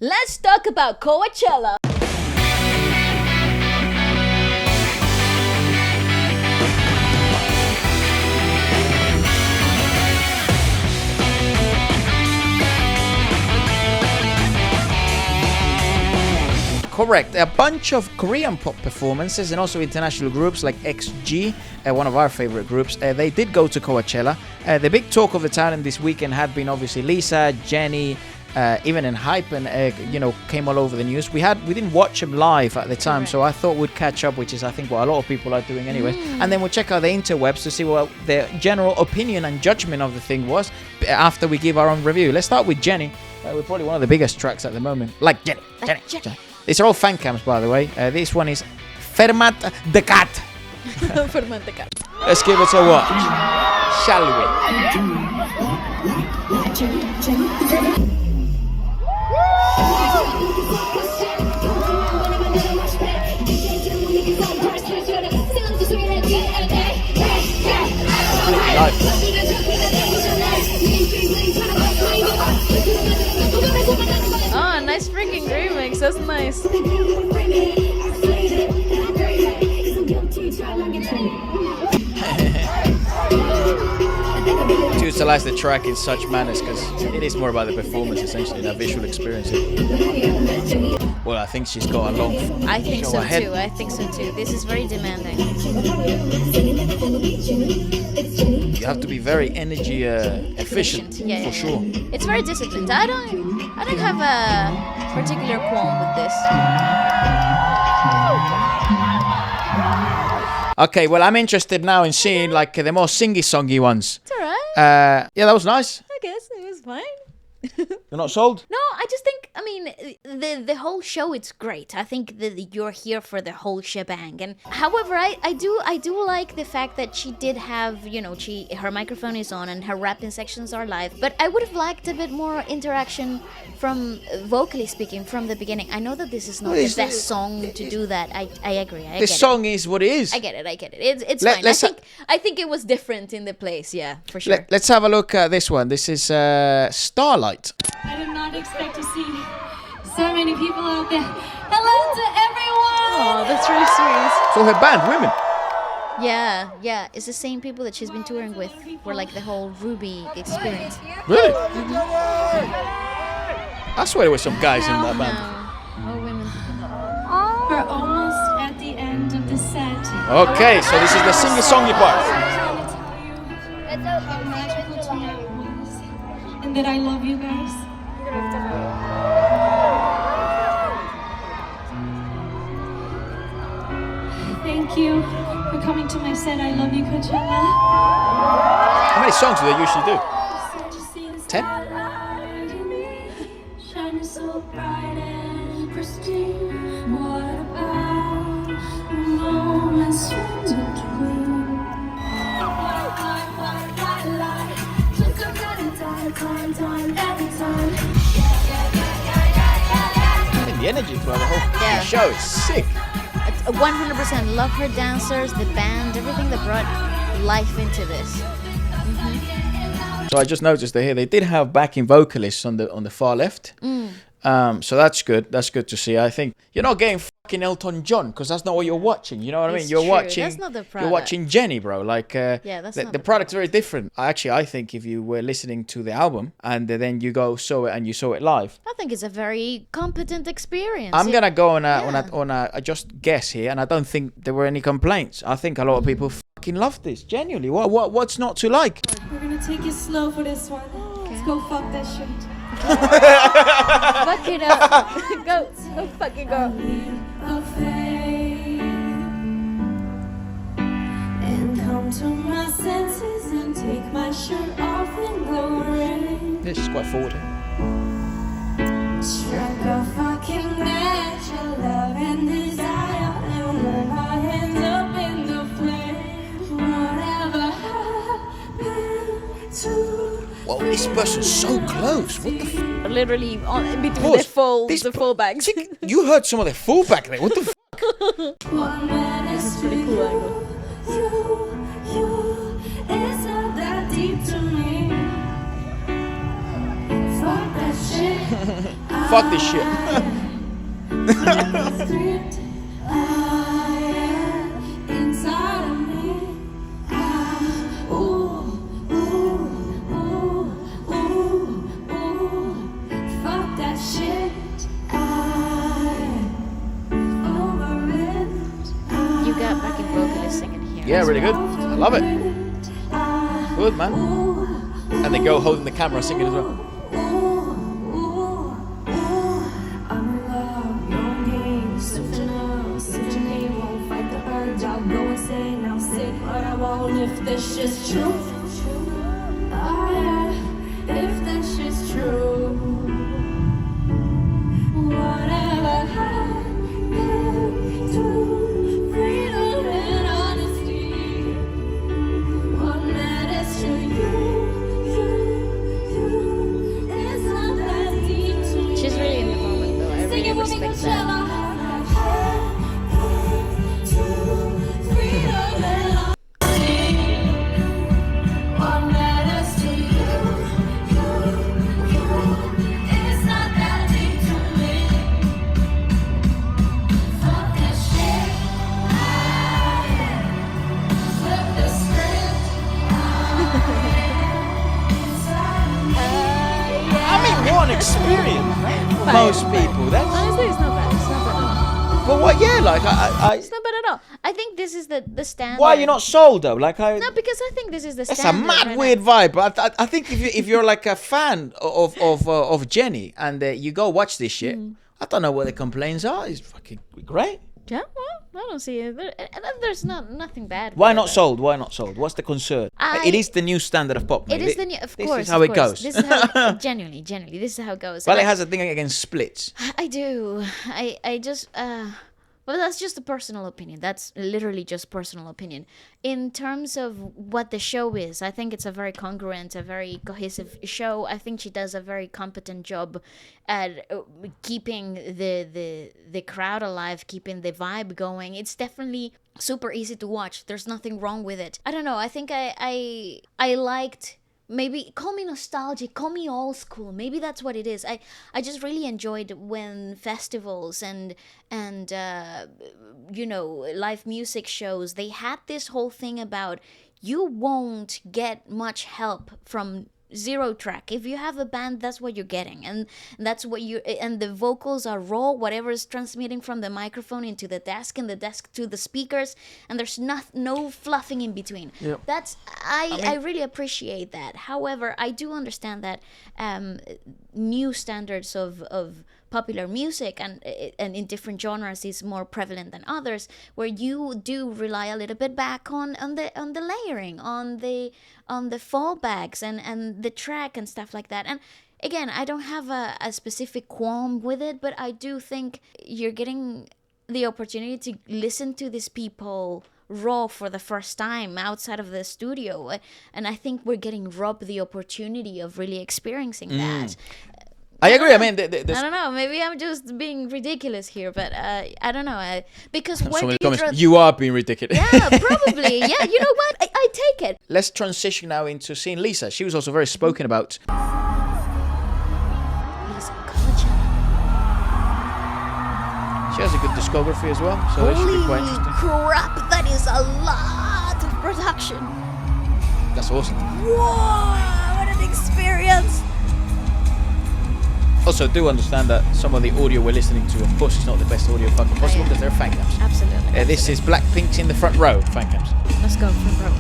Let's talk about Coachella. Correct. A bunch of Korean pop performances and also international groups like XG, one of our favorite groups. They did go to Coachella. The big talk of the town in this weekend had been obviously Lisa, Jennie, even in hype and came all over the news. We didn't watch them live at the time, so I thought we'd catch up, which is I think what a lot of people are doing anyway. And then we'll check out the interwebs to see what the general opinion and judgment of the thing was after we give our own review. Let's start with Jennie. We're probably one of the biggest tracks at the moment. Like Jennie. These are all fan cams, by the way. This one is Fermat the Cat. Fermat the Cat. Let's give it a watch, shall we? Oh, nice freaking remix. That's nice. To utilize the track in such manners, because it is more about the performance, essentially, that visual experience. Well, I think she's got a long. I think so too. I think so too. This is very demanding. You have to be very energy efficient, for sure. It's very disciplined. I don't have a particular qualm with this. Okay, well, I'm interested now in seeing like the more singy-songy ones. It's alright. Yeah, that was nice. I guess it was fine. You're not sold? No, I just think, the whole show, it's great. I think that you're here for the whole shebang. And however, I do like the fact that she did have, her microphone is on and her rapping sections are live. But I would have liked a bit more interaction from, vocally speaking, from the beginning. I know that this is not the best song to do that. I agree. The song is what it is. I get it. It's fine. I think it was different in the place, yeah, for sure. Let's have a look at this one. This is Starlight. I did not expect to see so many people out there. Hello to everyone! Oh, that's really sweet. So her band, women. Yeah. It's the same people that she's been touring with for like the whole Ruby experience. Really? I swear there were some guys in that band. No. Oh, women. We're almost at the end of the set. Okay, so this is the singer-songy part. How magical tonight was, and that I love you guys. Thank you for coming to my set. I love you, Coachella. How many songs do they usually do? 10? Shining so bright and pristine. What about the moments spent between? The energy throughout the whole show is sick. 100% love her dancers, the band, everything that brought life into this. So I just noticed that here they did have backing vocalists on the far left. So that's good. That's good to see. I think you're not getting fucking Elton John because that's not what you're watching. You know what I mean? You're watching. That's not the product. You're watching Jennie, bro. Like, that's not the product's very different. I think if you were listening to the album and then you go saw it and you saw it live, I think it's a very competent experience. I'm gonna go on a just guess here, and I don't think there were any complaints. I think a lot of people fucking loved this. Genuinely, what's not to like? We're gonna take it slow for this one. Let's go fuck that shit. Fuck it up. Go fucking go. And come to my senses and take my shirt off in the rain. This is quite forward here. Strike a fucking match, your love and desire, and warm my hands up in the flame. Whatever happened to Whoa, this person's so close. What the f? Literally between the fullbacks. You heard some of the fullback there. What the f? one man is Pretty cool angle. you, it's not that deep to me. Fuck that shit. I Fuck this shit. Script I am inside of me. Ooh, ooh, ooh, ooh, ooh. Fuck that shit. I'm over it. You got backing vocalists singing here. Yeah, as really good. well. I love it. Good, man. And they go holding the camera singing as well. I'm in love, your game, switching up, switching me, won't fight the urge, I'll go insane, I'm sick, but I won't if this shit's true. If this shit's true, whatever happened to freedom and honesty, what matters to you, it's not that deep to me. She's really in the moment, though. I really respect that. I mean, one experience, right? For most people. That's. Honestly, it's not bad. It's not bad at all. But what? Yeah, like I. It's not bad at all. I think this is the standard. Why are you not sold though? Like I. No, because I think this is the It's a standard. mad right weird now. vibe, but I think if you're like a fan of Jennie and you go watch this shit, I don't know what the complaints are. It's fucking great. Yeah, well, I don't see it. There's nothing bad. Why with not it. sold? Why not sold? What's the concern? I- it is the new standard of pop. It mate. is the new, of this course. is how of it course. goes. This is how genuinely, this is how it goes. Well, And it has a thing against splits. I do. I just well, that's just a personal opinion. That's literally just personal opinion. In terms of what the show is, I think it's a very congruent, a very cohesive show. I think she does a very competent job at keeping the crowd alive, keeping the vibe going. It's definitely super easy to watch. There's nothing wrong with it. I don't know. I think I liked. Maybe call me nostalgic, call me old school. Maybe that's what it is. I just really enjoyed when festivals and you know, live music shows, they had this whole thing about you won't get much help from zero track. If you have a band, that's what you're getting, and that's what you, and the vocals are raw, whatever is transmitting from the microphone into the desk and the desk to the speakers, and there's no fluffing in between. Yep. That's I really appreciate that. However, I do understand that new standards of popular music and in different genres is more prevalent than others, where you do rely a little bit back on the layering, on the fallbacks and the track and stuff like that. And again, I don't have a specific qualm with it, but I do think you're getting the opportunity to listen to these people raw for the first time outside of the studio, and I think we're getting robbed the opportunity of really experiencing that. I agree. I mean, I don't know. Maybe I'm just being ridiculous here, but I don't know. Because where do you draw? You are being ridiculous. Yeah, probably. Yeah, you know what? I take it. Let's transition now into seeing Lisa. She was also very spoken about. Lisa Coachella. She has a good discography as well, so it should be quite interesting. Crap! That is a lot of production. That's awesome. Whoa! What an experience! Also, do understand that some of the audio we're listening to, of course, is not the best audio fucking possible because they're fan cams. Absolutely. This is Blackpink's in the front row fan cams. Let's go from row.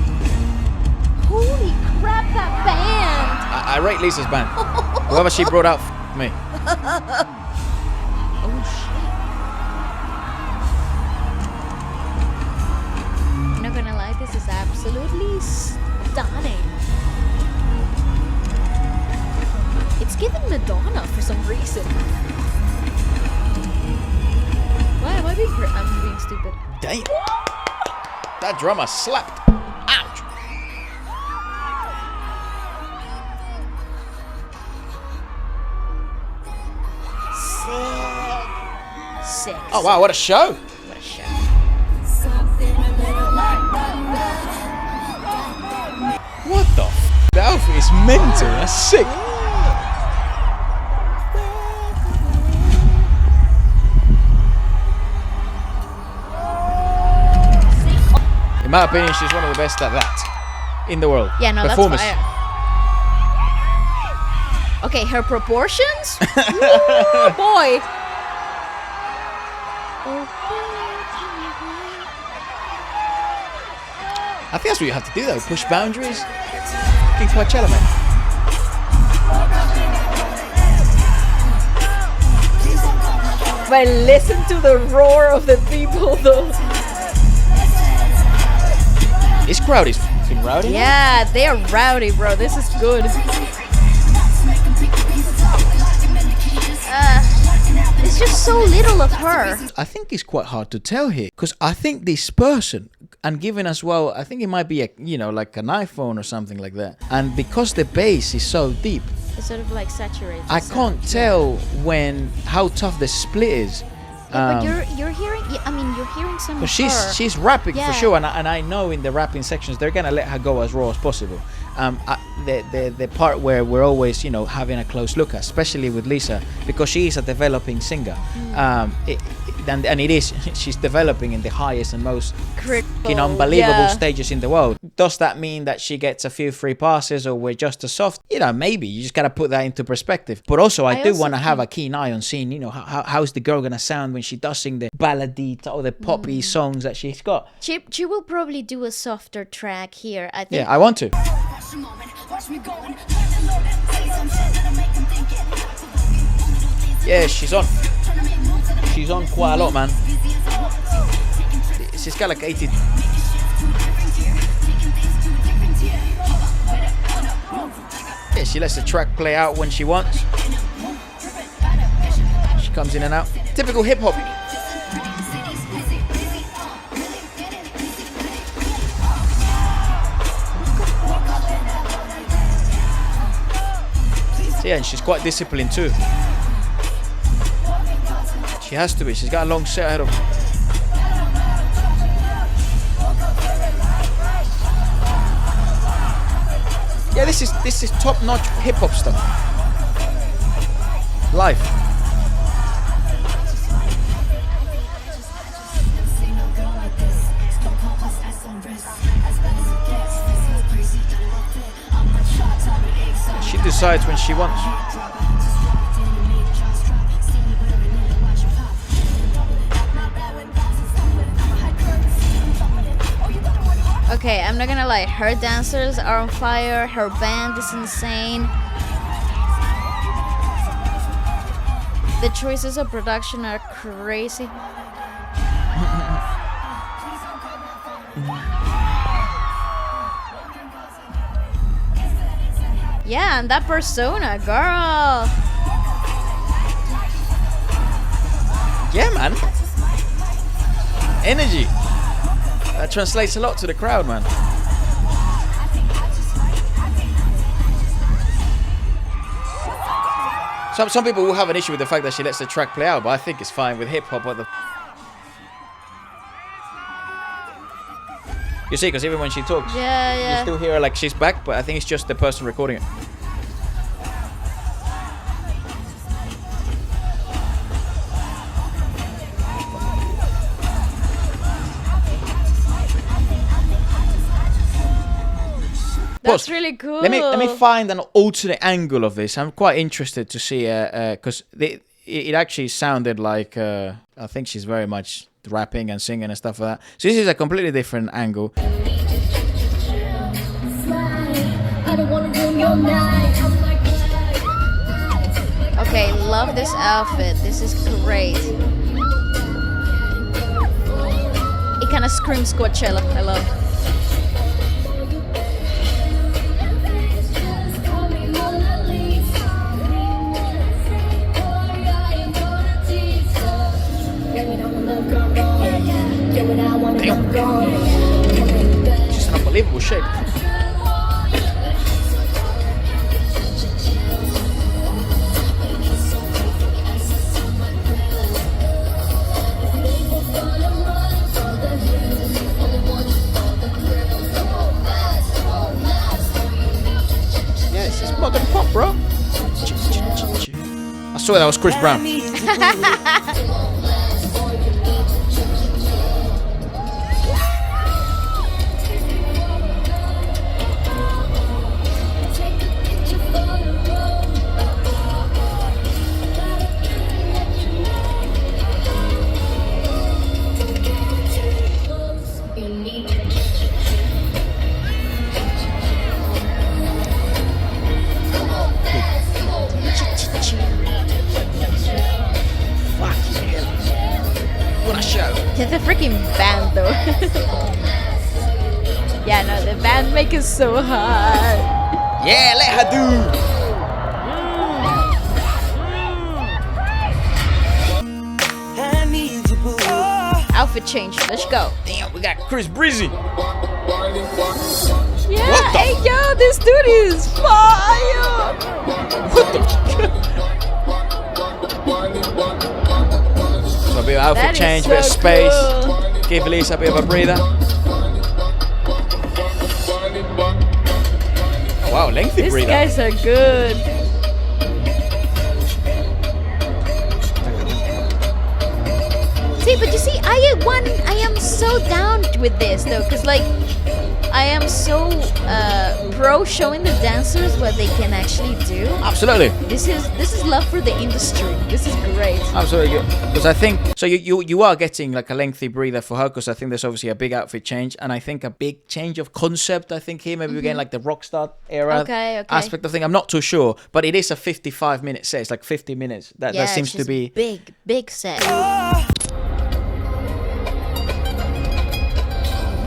Holy crap! That band. I rate Lisa's band. Whoever she brought out, me. Oh shit! I'm not gonna lie, this is absolutely stunning. It's giving Madonna for some reason. Why am I being I'm being stupid. Damn. That drummer slapped. Ouch. Sick. Oh wow, what a show. What a show. What the The outfit is mental. That's sick. In my opinion, she's one of the best at that in the world. Yeah, no, Performance. that's fire. Okay, her proportions? Ooh, boy. I think that's what you have to do though. Push boundaries. Fucking Coachella, man. But listen to the roar of the people though. This crowd is fucking rowdy. Yeah, they are rowdy, bro. This is good. It's just so little of her. I think it's quite hard to tell here because I think this person, and given as well, I think it might be a, you know, like an iPhone or something like that. And because the bass is so deep, It sort of like saturates. I can't tell how tough the split is. Yeah, but you're hearing. Yeah, I mean, you're hearing some. But of her. she's rapping for Yeah. sure, and I know in the rapping sections they're gonna let her go as raw as possible. The part where we're always, you know, having a close look at, especially with Lisa, because she is a developing singer. And it is, she's developing in the highest and most Critical, unbelievable yeah. stages in the world. Does that mean that she gets a few free passes or we're just as soft? You know, maybe. You just gotta put that into perspective. But also, I do also want to have a keen eye on seeing, you know, how's the girl gonna sound when she does sing the ballady or the poppy songs that she's got. She will probably do a softer track here. I think. Yeah, I want to. Yeah, she's on. She's on quite a lot, man. She's got like 80. Yeah, she lets the track play out when she wants. She comes in and out. Typical hip hop. Yeah, and she's quite disciplined too. She has to be. She's got a long set ahead of her. Yeah, this is top-notch hip-hop stuff. Life. She decides when she wants. Okay, I'm not gonna lie. Her dancers are on fire. Her band is insane. The choices of production are crazy. Yeah, and that persona, girl. Yeah, man. Energy. That translates a lot to the crowd, man. Some people will have an issue with the fact that she lets the track play out, but I think it's fine with hip hop. You see, because even when she talks, Yeah. you still hear her like she's back, but I think it's just the person recording it. That's really cool. Let me find an alternate angle of this. I'm quite interested to see, because it actually sounded like I think she's very much rapping and singing and stuff like that. So this is a completely different angle. Okay, love this outfit. This is great. It kind of screams Coachella. I love. Damn. Just an unbelievable shape. Yes, it's modern pop, bro. I swear that was Chris Brown. Just the freaking band though. Yeah, no, the band make it so hard. Yeah, let her do. Outfit change. Let's go. Damn, we got Chris Breezy. Yeah, What the hey yo, this dude is fire. What the? So a bit of outfit That is change, so bit of space. cool. Give Lisa a bit of a breather. Oh, wow, lengthy These breather. guys are good. See, but you see, I am so down with this though, cause like I am so pro showing the dancers what they can actually do. Absolutely. This is love for the industry. This is great. Absolutely. Because I think, so you are getting like a lengthy breather for her, because I think there's obviously a big outfit change, and I think a big change of concept, I think here, maybe we're getting like the rockstar era aspect of thing. I'm not too sure, but it is a 55-minute set. It's like 50 minutes. That seems to be... Big set.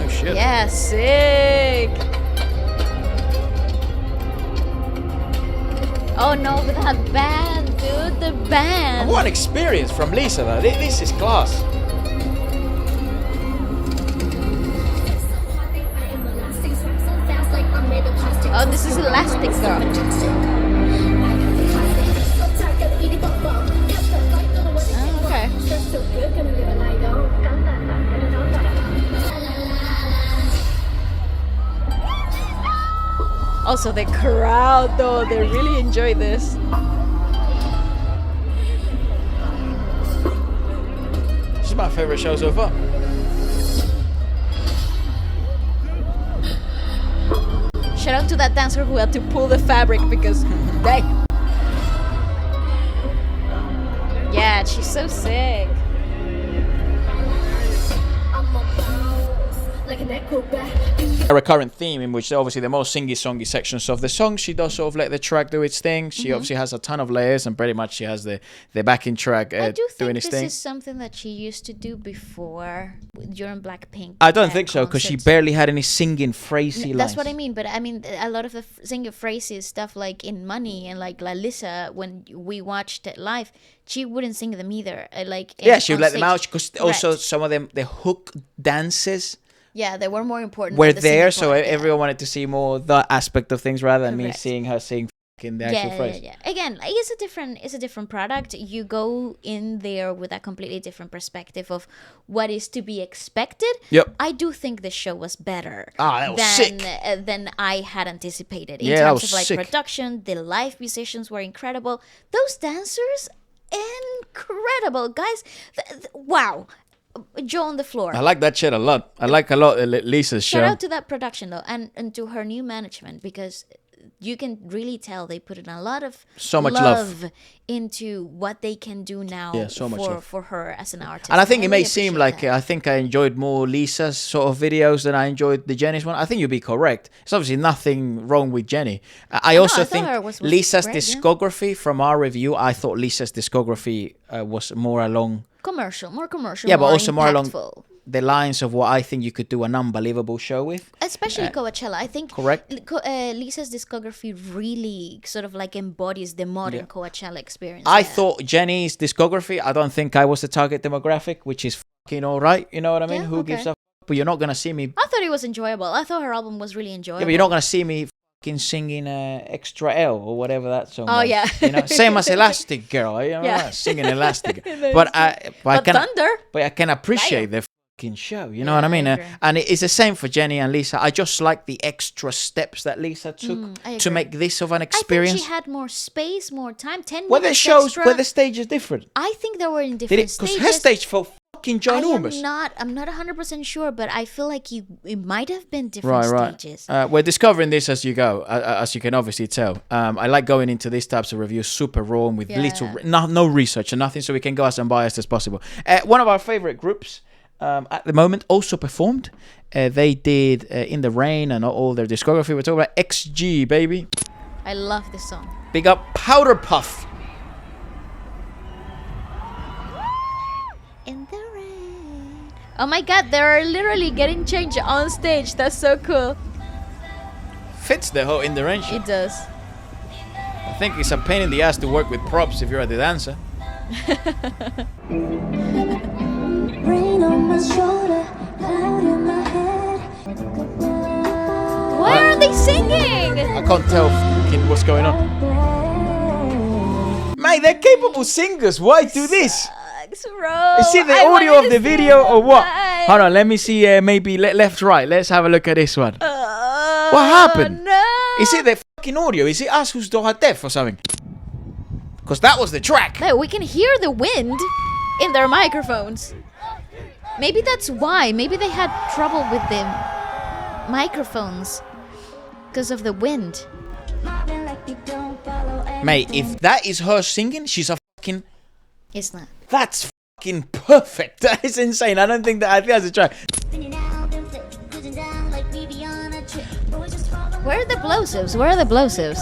Shit. Yeah, sick. Oh no, but that band, dude, the band. What an experience from Lisa though. This is class. Oh, this is Elastic Girl. Oh, okay. Also, the crowd, though, they really enjoy this. This is my favorite show so far. Shout out to that dancer who had to pull the fabric because they. Yeah, she's so sick. A recurrent theme in which obviously the most singy-songy sections of the song, she does sort of let the track do its thing. She obviously has a ton of layers, and pretty much she has the backing track I do doing think its this thing. is something that she used to do before during Blackpink. I don't think so, because she concerts. barely had any singing phrasy lines. That's what I mean, but I mean a lot of the singing phrases, stuff like in Money and like La Lisa, when we watched it live, she wouldn't sing them either. Yeah, she would let them out, because also Correct. some of them, the hook dances Yeah, they were more important. were than the singing there, so part, yeah. everyone wanted to see more that aspect of things rather than me Correct. seeing her sing in the actual phrase. Yeah. Again, it's a different product. You go in there with a completely different perspective of what is to be expected. Yep. I do think the show was better That was sick. than I had anticipated in Yeah, that terms was of like sick. production. The live musicians were incredible. Those dancers, incredible guys. Wow. Joe on the floor. I like that shit a lot. I like a lot Lisa's show. Shout out to that production though, and to her new management, because you can really tell they put in a lot of So much love. into what they can do now Yeah, so much love. for her as an artist. And I think it may really seem appreciate like that. I think I enjoyed more Lisa's sort of videos than I enjoyed the Jennie's one. I think you'd be correct. It's obviously nothing wrong with Jennie. I also I thought think her was Lisa's great, yeah. discography, from our review, I thought Lisa's discography was more along... more commercial. Yeah, but more also more along impactful. the lines of what I think you could do an unbelievable show with. Especially Coachella. I think correct. Lisa's discography really sort of like embodies the modern Coachella experience. I yeah. thought Jennie's discography, I don't think I was the target demographic, which is fucking alright, you know what I mean? Yeah, Who gives a f***? But you're not going to see me... I thought it was enjoyable. I thought her album was really enjoyable. Yeah, but you're not going to see me fucking singing Extra L or whatever that song Oh, was. yeah. You know, same as Elastic Girl. You know, Yeah. singing Elastic. But but I can... Thunder. But I can appreciate the fucking show. You know what I mean? I agree. And it's the same for Jennie and Lisa. I just like the extra steps that Lisa took I to agree. make this of an I experience. think she had more space, more time. 10 Where the minutes shows, extra. where the stage is different. I think they were in Did different it? Because stages. her stage felt fucking ginormous. I'm not 100% sure, but I feel like it might have been different Right. stages. We're discovering this as you go, as you can obviously tell. I like going into these types of reviews super raw and with little, no research and nothing, so we can go as unbiased as possible. One of our favorite groups at the moment also performed. They did In the Rain and all their discography. We're talking about XG, baby. I love this song. Big up Powder Puff. In the rain. Oh my god, they're literally getting changed on stage. That's so cool. Fits the whole intervention. It does. I think it's a pain in the ass to work with props if you're the dancer. Rain on my shoulder, cloud in my head. Why are they singing? I can't tell f***ing what's going on. Mate, they're capable singers. Why do this? Bro, Is it the audio of the video or what? Hold on, let me see. Maybe left, right. Let's have a look at this one. What happened? No. Is it the fucking audio? Is it us who's deaf or something? Because that was the track. No, we can hear the wind in their microphones. Maybe that's why. Maybe they had trouble with the microphones because of the wind. Mate, if that is her singing, she's a fucking... It's not. That's fucking perfect. That is insane. I don't think that... I think that's a track. Where are the plosives? Where are the plosives?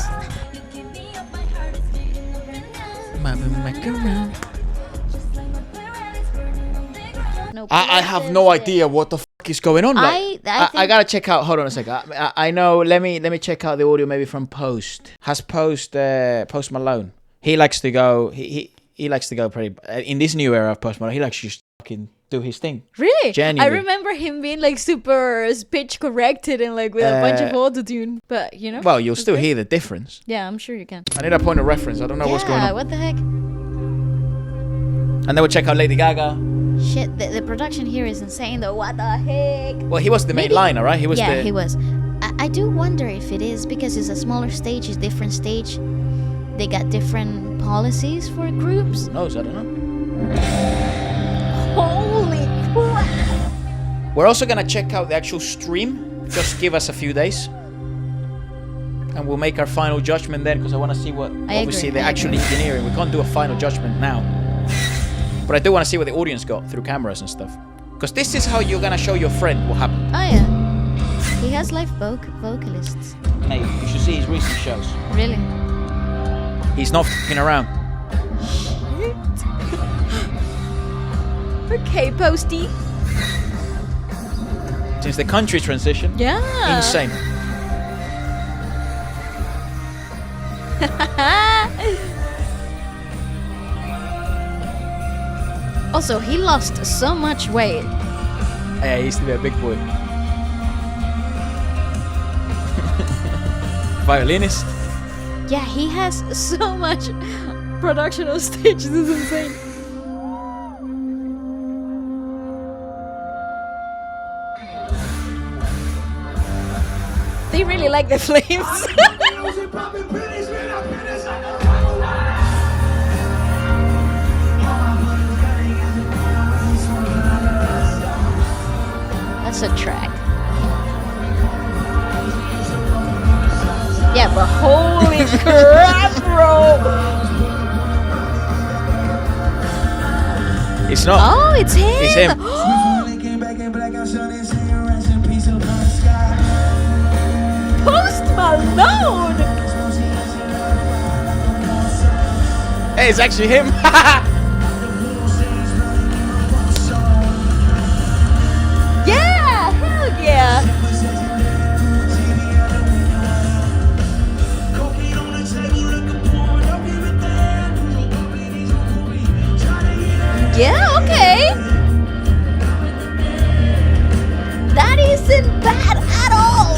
No I have no idea what the fuck is going on. Like, I gotta check out. Hold on a second. I know. Let me check out the audio maybe from Post. Has Post Malone? He likes to go. He likes to go pretty in this new era of Post Malone. He likes to just fucking do his thing. Really? Jennie. I remember him being like super pitch corrected and like with a bunch of autotune. But you know. Well, you'll still hear the difference. Yeah, I'm sure you can. I need a point of reference. I don't know what's going on. What the heck? And then we'll check out Lady Gaga. Shit, the production here is insane though. What the heck? Well, he was the main liner, right? He was. Yeah, he was. I do wonder if it is because it's a smaller stage, it's a different stage. They got different policies for groups. Who knows? I don't know. Holy crap! We're also gonna check out the actual stream. Just give us a few days, and we'll make our final judgment then. Because I want to see what obviously the actual engineering. We can't do a final judgment now, but I do want to see what the audience got through cameras and stuff. Because this is how you're gonna show your friend what happened. Oh yeah, he has live vocalists. Hey, you should see his recent shows. Really? He's not f***ing around. Shit. Okay, Posty. Since the country transition. Yeah. Insane. Also, he lost so much weight. Yeah, he used to be a big boy. Violinist. Yeah, he has so much production on stage. This is insane. They really like the flames. That's a track. Yeah, but holy crap, bro! It's not. Oh, it's him! It's him. Post Malone! Hey, it's actually him. Yeah, hell yeah! Yeah, okay. That isn't bad at all.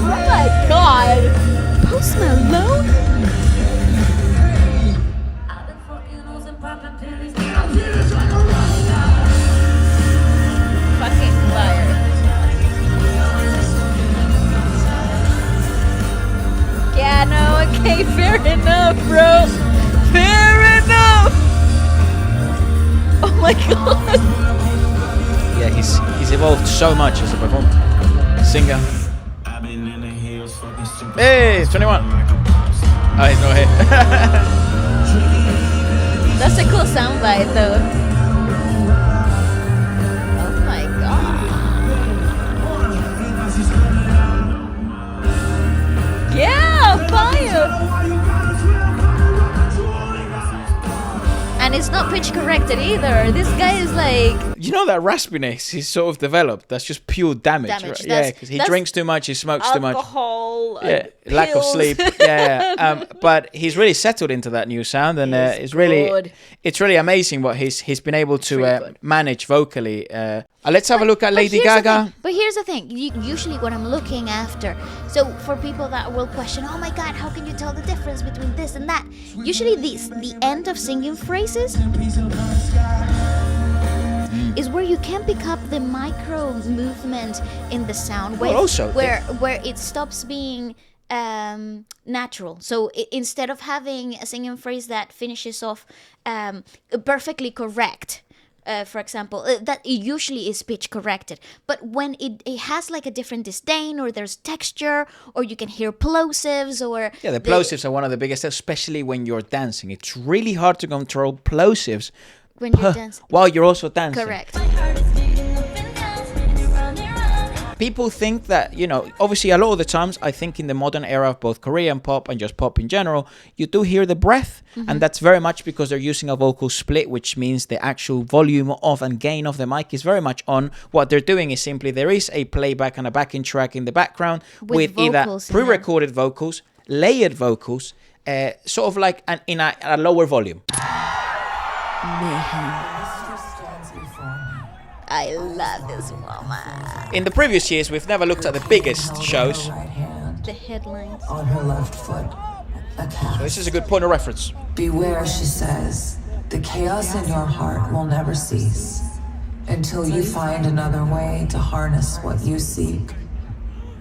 Oh my god. Post Malone? Fucking fire. Yeah, no, okay, fair enough, bro. Fair enough. Oh my god. Yeah, he's evolved so much as a performer, singer. Hey, it's 21. Oh, he's not here. That's a cool soundbite, though. Oh my god. Yeah, fire. and it's not pitch corrected either. This guy is like... You know that raspiness he's sort of developed? That's just pure damage. Right? Yeah, because he drinks too much, he smokes too much. Alcohol, yeah, lack of sleep. Yeah, but he's really settled into that new sound, and it's really amazing what he's been able to manage vocally. Let's have a look at Lady Gaga. But here's the thing. Usually what I'm looking after, so for people that will question, oh my god, how can you tell the difference between this and that? Usually the end of singing phrases is where you can pick up the micro movement in the sound wave, where it stops being natural. So instead of having a singing phrase that finishes off perfectly correct, for example, that usually is pitch corrected, but when it has like a different disdain, or there's texture, or you can hear plosives, or the plosives are one of the biggest, especially when you're dancing. It's really hard to control plosives when you're dancing while you're also dancing. Correct. People think that, obviously a lot of the times, I think in the modern era of both Korean pop and just pop in general, you do hear the breath, and that's very much because they're using a vocal split, which means the actual volume of and gain of the mic is very much on. What they're doing is simply there is a playback and a backing track in the background with either pre-recorded vocals, layered vocals, sort of like in a lower volume. I love this woman. In the previous years, we've never looked at the biggest shows. The headlines. On her left foot, a cat. So this is a good point of reference. Beware, she says, the chaos in your heart will never cease until you find another way to harness what you seek.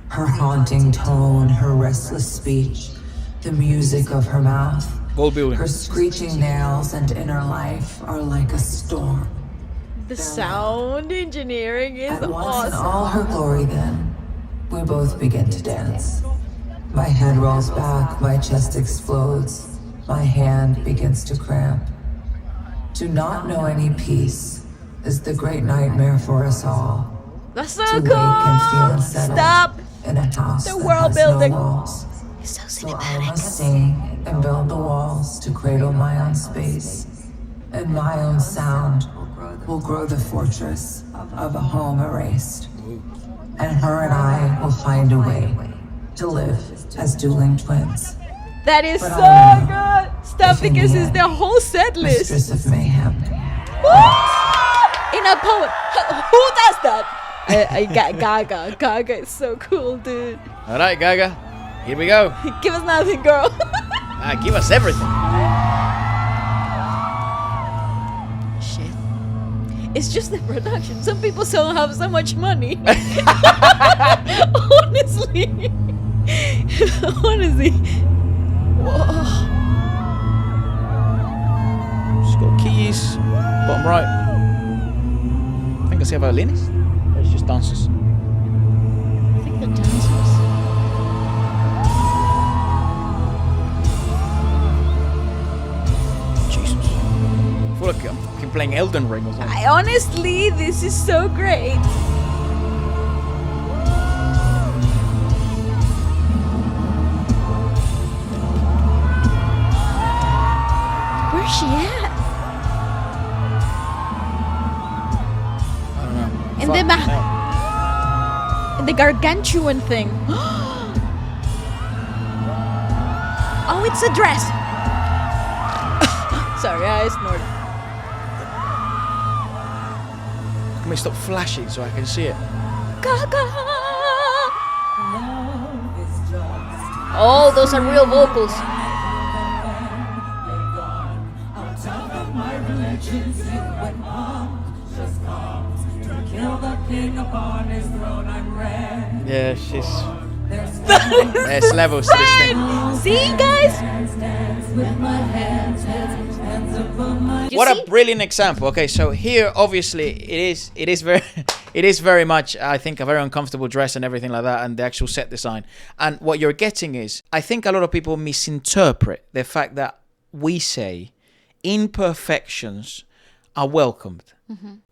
Her haunting tone, her restless speech, the music of her mouth, her screeching nails and inner life are like a storm. The sound engineering is At once awesome. in all her glory then, we both begin to dance. My head rolls back, my chest explodes, my hand begins to cramp. To not know any peace is the great nightmare for us all. That's so To cool. wake and feel unsettled Stop. in a house The that world has building. no walls. It's so So I cinematic. must sing and build the walls to cradle my own space, and my own sound will grow the fortress of a home erased. And her and I will find a way to live as dueling twins. That is But so I'll good. Stop, if in because the it's end, their whole set list. Mistress of mayhem. In a poem. Who does that? I got Gaga. Gaga is so cool, dude. All right, Gaga, here we go. Give us nothing, girl. Give us everything. Shit. It's just the production. Some people don't have so much money. Honestly. Honestly. Whoa. She's got keys, bottom right. I think I see a violinist. Or it's just dancers. I think the dancers. Jesus. I feel like I'm playing Elden Ring or something. Honestly, this is so great. Where's she at? I don't know. In the gargantuan thing. Oh, it's a dress. Sorry, I snorted. Can we stop flashing so I can see it? Gaga. Oh, those are real vocals. Yeah, she's... There's levels to this thing. See, guys? You What see? a brilliant example. Okay, so here obviously it is very much, I think, a very uncomfortable dress and everything like that, and the actual set design. And what you're getting is, I think a lot of people misinterpret the fact that we say imperfections are welcomed.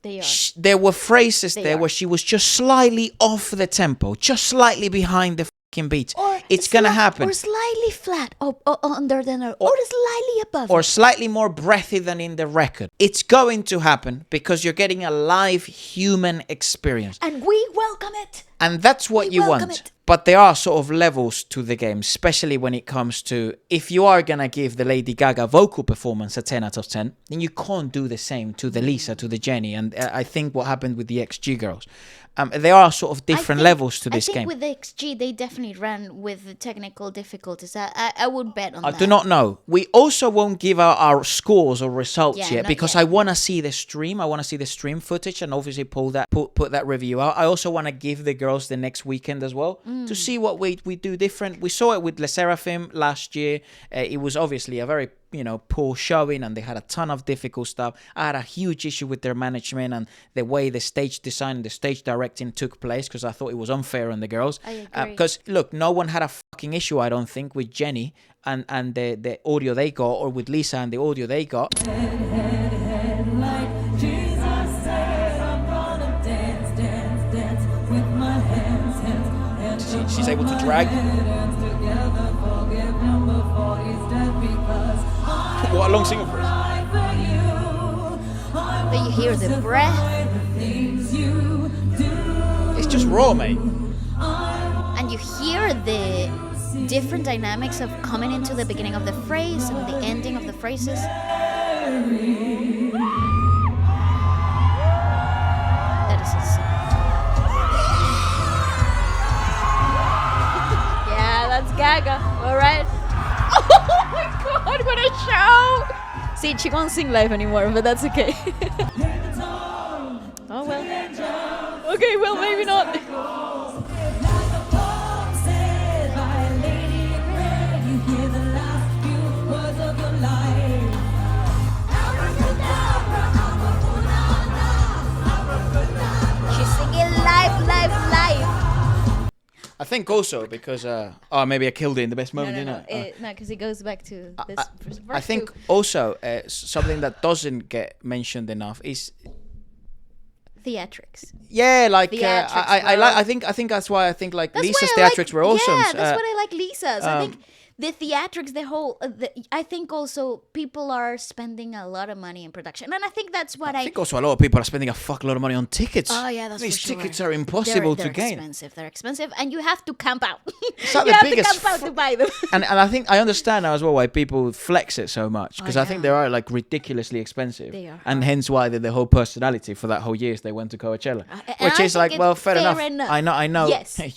They are. There were phrases They there are. where she was just slightly off the tempo, just slightly behind the fucking beats. Or It's gonna happen. Or slightly flat under the nose. Or slightly above. Or slightly more breathy than in the record. It's going to happen because you're getting a live human experience. And we welcome it. And that's what We you welcome want. it. But there are sort of levels to the game, especially when it comes to, if you are going to give the Lady Gaga vocal performance a 10 out of 10, then you can't do the same to the Lisa, to the Jennie. And I think what happened with the XG girls. There are sort of different levels to this game. I think with the XG, they definitely ran with the technical difficulties. I would bet on that. I do not know. We also won't give out our scores or results yet not because yet. I want to see the stream. I want to see the stream footage and obviously put that review out. I also want to give the girls the next weekend as well to see what we do different. We saw it with Le Seraphim last year. It was obviously a very poor showing, and they had a ton of difficult stuff. I had a huge issue with their management and the way the stage design and the stage directing took place because I thought it was unfair on the girls. I agree. Because look, no one had a fucking issue, I don't think, with Jennie and the audio they got, or with Lisa and the audio they got. She's able to drag. What a long single for us. But you hear the breath. It's just raw, mate. And you hear the different dynamics of coming into the beginning of the phrase and the ending of the phrases. That is insane. Yeah, that's Gaga. All right. Oh my God, what a show! See, she won't sing live anymore, but that's okay. Oh well. Okay, well, maybe not. She's singing live. I think also because maybe I killed it in the best moment, didn't I? No, because it goes back to this verse. I think also something that doesn't get mentioned enough is theatrics. yeah, like Theatrics I think that's why I think like That's Lisa's why I theatrics were awesome. Yeah, that's what I like Lisa's. I think the theatrics, the whole. I think also people are spending a lot of money in production, and I think that's what I think also a lot of people are spending a fuckload of money on tickets. Oh yeah, that's These for sure. tickets are impossible to gain. They're expensive, and you have to camp out. It's like you the have biggest to camp out to buy them. And I think I understand now as well why people flex it so much because I think they are like ridiculously expensive. They are. And hence why the whole personality for that whole year is they went to Coachella, and which I is think like, it's well, fair enough. enough. I know. Yes. Hey,